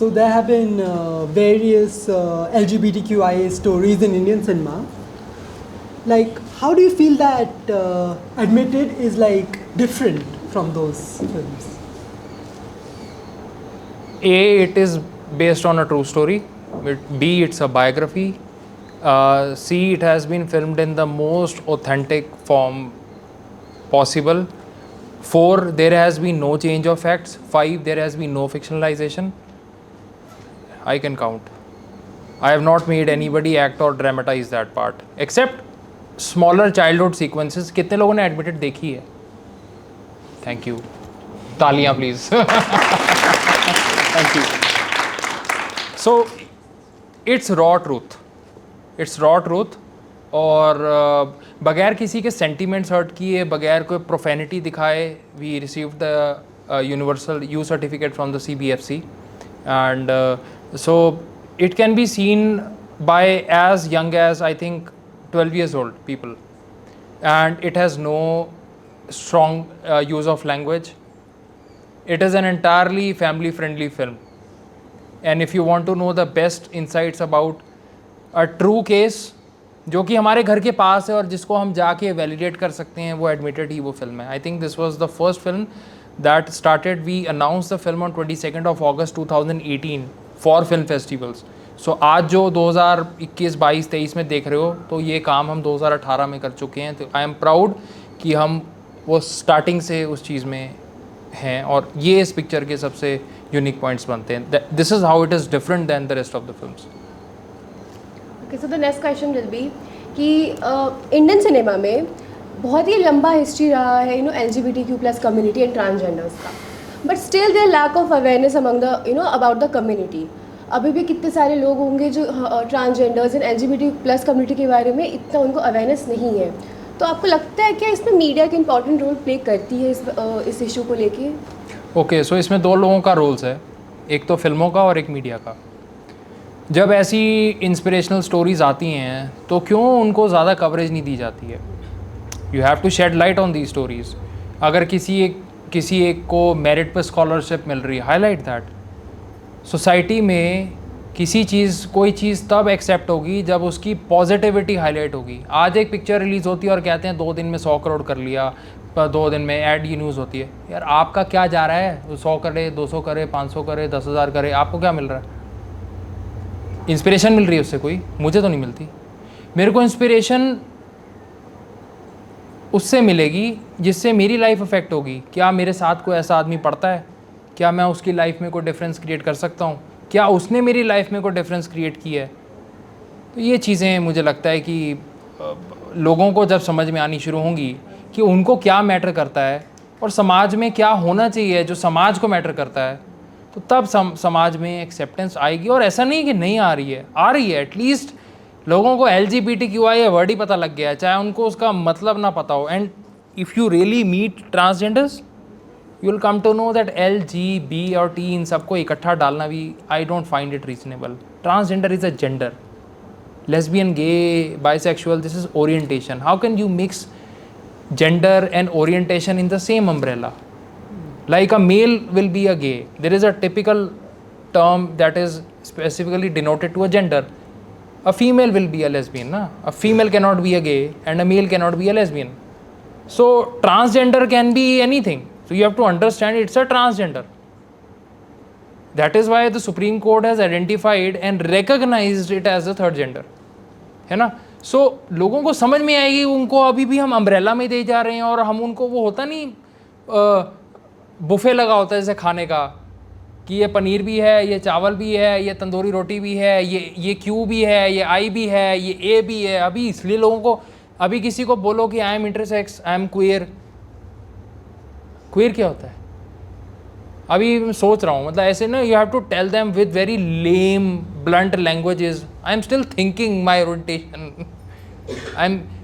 So there have been various LGBTQIA stories in Indian cinema. Like, how do you feel that Admitted is like different from those films? A, it is based on a true story. B, it's a biography. C, it has been filmed in the most authentic form possible. 4, there has been no change of facts. 5, there has been no fictionalization. I can count. I have not made anybody act or dramatize that part, except smaller childhood sequences. कितने लोगों ने Admitted देखी है? Thank you. तालियां please. Thank you. So, it's raw truth. It's raw truth. और बगैर किसी के सेंटीमेंट्स हर्ट किए, बगैर कोई प्रोफेनिटी दिखाए, we receive the universal U certificate from the CBFC, and so it can be seen by as young as I think 12 years old people, and it has no strong use of language. It is an entirely family friendly film, and if you want to know the best insights about a true case जो कि हमारे घर के पास है और जिसको हम जाके वैलिडेट कर सकते हैं, वो एडमिटेड ही वो फिल्म है. I think this was the first film that started, we announce the film on 22 August 2018 for film festivals. So आज जो 2021, 22, 23 में देख रहे हो, तो ये काम हम 2018 में कर चुके हैं. तो आई एम प्राउड कि हम वो स्टार्टिंग से उस चीज़ में हैं, और ये इस पिक्चर के सबसे यूनिक पॉइंट्स बनते हैं. This is how it is different than the rest of the films. Okay, so the next question will be कि इंडियन सिनेमा में बहुत ही लंबा हिस्ट्री रहा है LGBTQ+ कम्युनिटी एंड ट्रांसजेंडर्स का, but still there lack of awareness among the about the community. अभी भी कितने सारे लोग होंगे जो ट्रांसजेंडर्स एंड LGBTQ+ कम्युनिटी के बारे में इतना उनको अवेयरनेस नहीं है. तो आपको लगता है क्या इसमें मीडिया एक इंपॉर्टेंट रोल प्ले करती है इस इशू को लेके? ओके, सो इसमें दो लोगों का रोल्स है, एक तो फिल्मों का और एक मीडिया का. जब ऐसी इंस्पिरेशनल स्टोरीज़ आती हैं तो क्यों उनको ज़्यादा कवरेज नहीं दी जाती है? You have to shed light on the stories. अगर किसी एक को मेरिट पर स्कॉलरशिप मिल रही है, हाईलाइट दैट. सोसाइटी में कोई चीज़ तब एक्सेप्ट होगी जब उसकी पॉजिटिविटी हाईलाइट होगी. आज एक पिक्चर रिलीज़ होती है और कहते हैं 2 दिन में 100 करोड़ कर लिया, पर 2 दिन में एड की न्यूज़ होती है. यार आपका क्या जा रहा है? 100 करे, 200 करे, 500 करे, 10,000 करे, आपको क्या मिल रहा है? इंस्पिरेशन मिल रही है उससे कोई? मुझे तो नहीं मिलती. मेरे को इंस्पिरेशन उससे मिलेगी जिससे मेरी लाइफ अफेक्ट होगी. क्या मेरे साथ कोई ऐसा आदमी पढ़ता है? क्या मैं उसकी लाइफ में कोई डिफरेंस क्रिएट कर सकता हूँ? क्या उसने मेरी लाइफ में कोई डिफरेंस क्रिएट किया है? तो ये चीज़ें मुझे लगता है कि लोगों को जब समझ में आनी शुरू होंगी कि उनको क्या मैटर करता है और समाज में क्या होना चाहिए जो समाज को मैटर करता है, तो तब समाज में एक्सेप्टेंस आएगी. और ऐसा नहीं कि नहीं आ रही है, आ रही है. एटलीस्ट लोगों को LGBTQI वर्ड ही पता लग गया है, चाहे उनको उसका मतलब ना पता हो. And if you really meet transgenders, you will come to know that L, G, B और T इन सबको इकट्ठा डालना भी I don't find it reasonable. Transgender is a gender. Lesbian, gay, bisexual, this is orientation. How can you mix gender and orientation in the same umbrella? Like a male will be a gay. There is a typical term that is specifically denoted to a gender. A female will be a lesbian. Na? A female cannot be a gay and a male cannot be a lesbian. So transgender can be anything. So you have to understand it's a transgender. That is why the Supreme Court has identified and recognized it as a third gender. है ना? सो लोगों को समझ में आएगी. उनको अभी भी हम अम्ब्रेला में दे जा रहे हैं, और हम उनको वो होता नहीं बुफे लगा होता है जैसे खाने का, कि ये पनीर भी है, ये चावल भी है, ये तंदूरी रोटी भी है, ये क्यू भी है, ये आई भी है, ये ए भी है. अभी इसलिए लोगों को, अभी किसी को बोलो कि I am intersex, I am queer. Queer क्या होता है? अभी मैं सोच रहा हूँ, मतलब ऐसे ना, you have to tell them with very lame blunt languages. I am still thinking my orientation.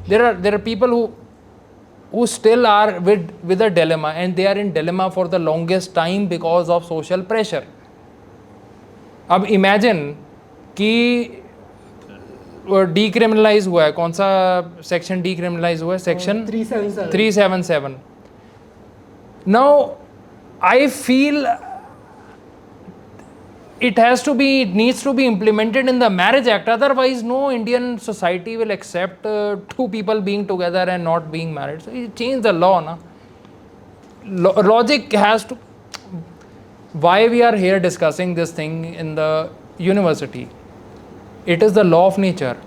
there are people who still are with a dilemma, and they are in dilemma for the longest time because of social pressure. अब imagine कि decriminalise हुआ है, कौन सा section decriminalise हुआ है? Section 377. Now I feel it needs to be implemented in the Marriage Act. Otherwise, no Indian society will accept two people being together and not being married. So you change the law, na. Logic has to. Why we are here discussing this thing in the university? It is the law of nature.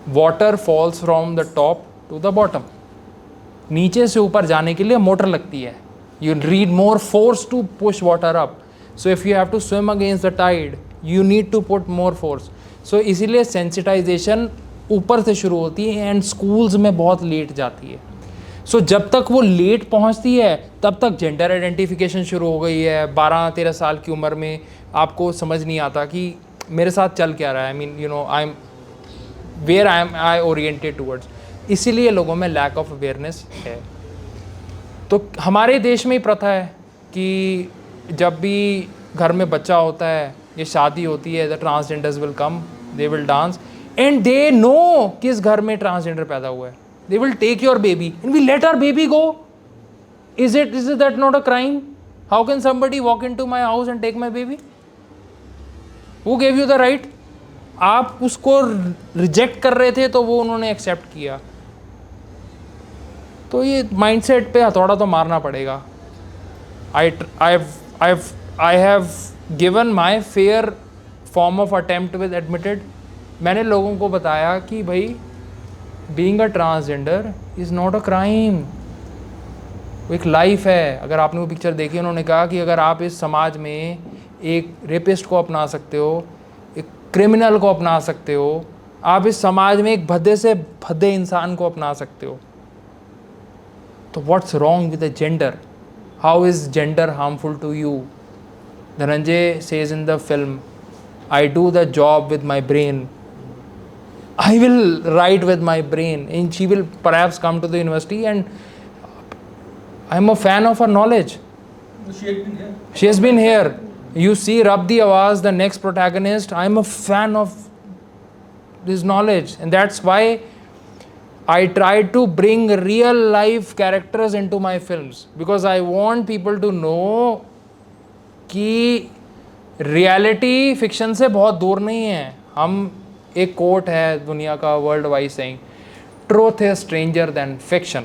Water falls from the top to the bottom. नीचे से ऊपर जाने के लिए motor लगती है. You need more force to push water up. So if you have to swim against the tide, you need to put more force. So इसीलिए sensitization ऊपर से शुरू होती है and schools में बहुत लेट जाती है. So जब तक वो लेट पहुंचती है तब तक जेंडर आइडेंटिफिकेशन शुरू हो गई है. 12-13 साल की उम्र में आपको समझ नहीं आता कि मेरे साथ चल क्या रहा है. I mean, you know, where I oriented towards. इसीलिए लोगों में लैक ऑफ अवेयरनेस है. तो हमारे देश में ही प्रथा है कि जब भी घर में बच्चा होता है, ये शादी होती है, the transgenders will come, they will dance and they know किस घर में ट्रांसजेंडर पैदा हुआ है. They will take your baby and we let our baby go. Is it that not a crime? How can somebody walk into my house and take my baby? Who gave you the right? आप उसको reject कर रहे थे तो वो उन्होंने accept किया. तो ये माइंडसेट पे हथौड़ा तो मारना पड़ेगा. I have given my fair form of attempt with admitted. मैंने लोगों को बताया कि भाई being a transgender is not a crime. वो एक लाइफ है. अगर आपने वो पिक्चर देखी, उन्होंने कहा कि अगर आप इस समाज में एक रेपिस्ट को अपना सकते हो, एक क्रिमिनल को अपना सकते हो, आप इस समाज में एक भद्दे से भद्दे इंसान को अपना सकते हो, तो what's wrong with the gender? How is gender harmful to you? Dhananjay says in the film, I do the job with my brain. I will write with my brain. And she will perhaps come to the university and I'm a fan of her knowledge. She has been here. She has been here. You see Rabdi Awaz, the next protagonist. I'm a fan of this knowledge. And that's why I try to bring real life characters into my films, because I want people to know कि reality fiction से बहुत दूर नहीं है. हम एक coat है दुनिया का world wide saying, truth is stranger then fiction.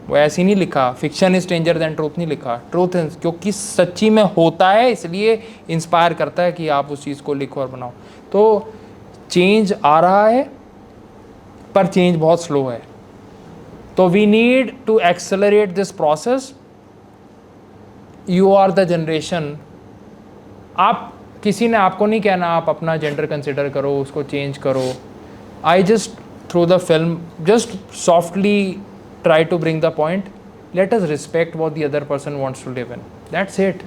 वो ऐसे नहीं लिखा, fiction is stranger then truth नहीं लिखा. ट्रूथ क्योंकि सच्ची में होता है इसलिए इंस्पायर करता है कि आप उस चीज़ को लिखो और बनाओ. तो चेंज आ रहा है पर चेंज बहुत स्लो है. तो we need to accelerate this process. You are the generation. आप किसी ने आपको नहीं कहना आप अपना जेंडर कंसिडर करो, उसको चेंज करो. I just through the film just softly try to bring the point, let us respect what the other person wants to live in. That's it.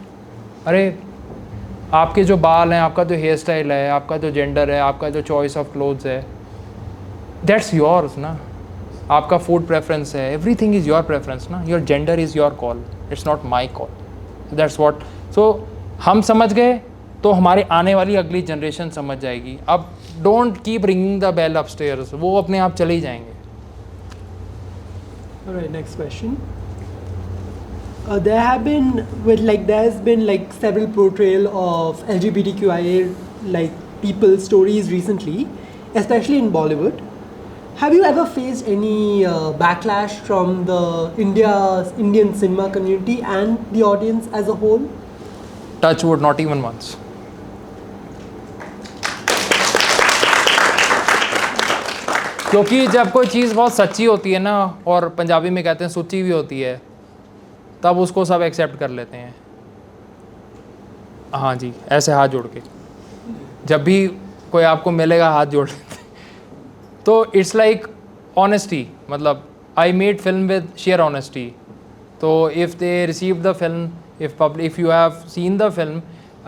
अरे आपके जो बाल हैं, आपका जो हेयर स्टाइल है, आपका जो जेंडर है, आपका जो चॉइस ऑफ क्लोथ्स है, दैट्स योर्स ना. आपका फूड प्रेफरेंस है, एवरीथिंग इज़ योर प्रेफरेंस ना. Your gender is your call, it's not my call. That's what. So हम समझ गए तो हमारे आने वाली अगली जनरेशन समझ जाएगी. अब don't keep ringing the bell upstairs, वो अपने आप चले ही जाएंगे. Alright, next question. There's been several portrayal of LGBTQIA people stories recently, especially in Bollywood. Have you ever faced any backlash from the Indian cinema community and the audience as a whole? Touch wood, not even once. क्योंकि जब कोई चीज़ बहुत सच्ची होती है ना, और पंजाबी में कहते हैं सुच्ची भी होती है, तब उसको सब एक्सेप्ट कर लेते हैं. हाँ जी, ऐसे हाथ जोड़ के जब भी कोई आपको मिलेगा हाथ जोड़ लेते. तो इट्स लाइक ऑनेस्टी. मतलब I made film with sheer honesty. तो if they receive the film, if you have seen the film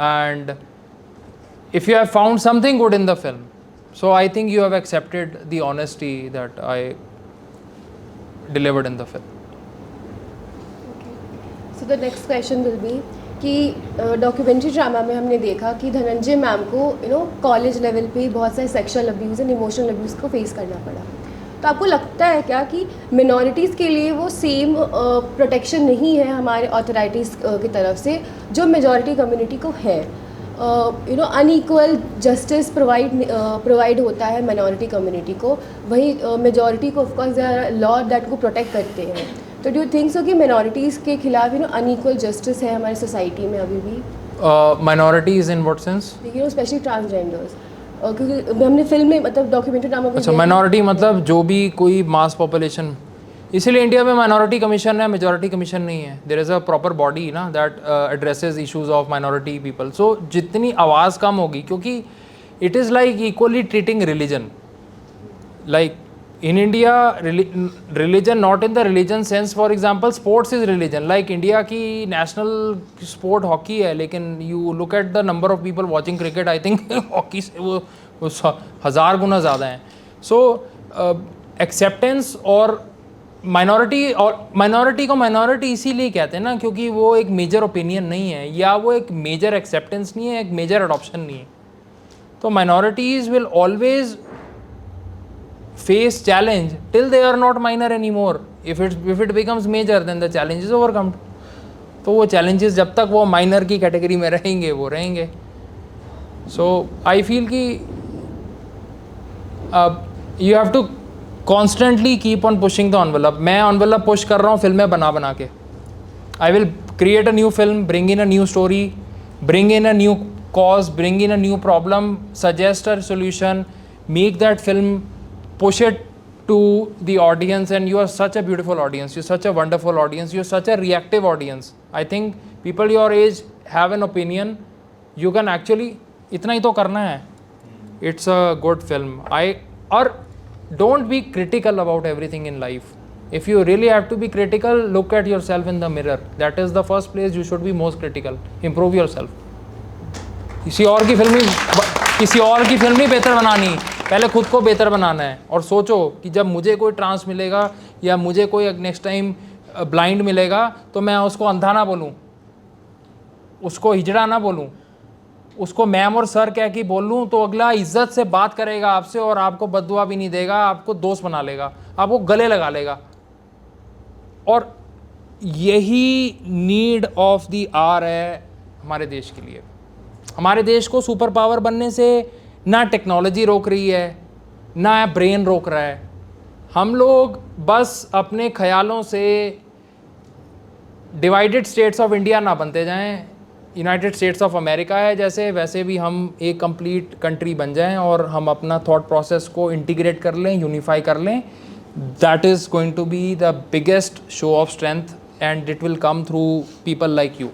and if you have found something good in the film, so I think you have accepted the honesty that I delivered in the film. Okay. So the next question will be कि documentary drama में हमने देखा कि Dhananjay ma'am को college level पे बहुत सारे sexual abuse and emotional abuse को फेस करना पड़ा. तो आपको लगता है क्या कि मिनॉरिटीज़ के लिए वो सेम प्रोटेक्शन नहीं है हमारे अथॉरिटीज़ की तरफ से जो मेजॉरिटी कम्युनिटी को है? अनइक्वल जस्टिस प्रोवाइड होता है माइनॉरिटी कम्युनिटी को, वही मेजॉरिटी को of course there are law that को प्रोटेक्ट करते हैं. तो डू यू थिंक सो कि माइनॉरिटीज़ के खिलाफ अनइक्वल जस्टिस है हमारी सोसाइटी में अभी भी? Minorities in what sense? Specially transgenders, क्योंकि हमने फिल्म में मतलब डॉक्यूमेंट्री नामों अच्छा, माइनॉरिटी मतलब जो भी कोई मास पॉपुलेशन, इसीलिए इंडिया में माइनॉरिटी कमीशन है, मेजॉरिटी कमीशन नहीं है. There is a proper body ना that addresses issues of minority people. So जितनी आवाज़ कम होगी, क्योंकि it is like equally treating religion. Like in India, religion not in the religion sense, for example sports is religion. like India की national sport hockey है, लेकिन you look at the number of people watching cricket, I think hockey से वो 1000 गुना ज़्यादा हैं. so acceptance और minority को minority इसीलिए कहते हैं ना, क्योंकि वो एक मेजर ओपिनियन नहीं है, या वो एक मेजर एक्सेप्टेंस नहीं है, एक मेजर अडॉप्शन नहीं है. तो minorities will always face challenge till they are not minor anymore. if it becomes major, then the challenge is overcome. तो वो challenges जब तक वो minor की category में रहेंगे वो रहेंगे. so I feel कि you have to constantly keep on pushing the envelope. मैं envelope push कर रहा हूँ फिल्में बना के. I will create a new film, bring in a new story, bring in a new cause, bring in a new problem, suggest a solution, make that film, push it to the audience. and you are such a beautiful audience, you're such a wonderful audience, you're such a reactive audience. I think people your age have an opinion, you can actually इतना ही तो करना है. it's a good film. Or don't be critical about everything in life. if you really have to be critical, look at yourself in the mirror. that is the first place you should be most critical. improve yourself. किसी और की film ही बेहतर बनानी, पहले खुद को बेहतर बनाना है. और सोचो कि जब मुझे कोई ट्रांस मिलेगा या मुझे कोई नेक्स्ट टाइम ब्लाइंड मिलेगा, तो मैं उसको अंधा ना बोलूँ, उसको हिजड़ा ना बोलूँ, उसको मैम और सर कह के बोल लूँ, तो अगला इज्जत से बात करेगा आपसे और आपको बददुआ भी नहीं देगा, आपको दोस्त बना लेगा, आपको गले लगा लेगा. और यही नीड ऑफ द आवर है हमारे देश के लिए. हमारे देश को सुपर पावर बनने से ना टेक्नोलॉजी रोक रही है, ना ब्रेन रोक रहा है. हम लोग बस अपने ख्यालों से डिवाइडेड स्टेट्स ऑफ इंडिया ना बनते जाएं. यूनाइटेड स्टेट्स ऑफ अमेरिका है जैसे, वैसे भी हम एक कंप्लीट कंट्री बन जाएं और हम अपना थॉट प्रोसेस को इंटीग्रेट कर लें, यूनिफाई कर लें. That is going to be the biggest show of strength, and it will come through people like you.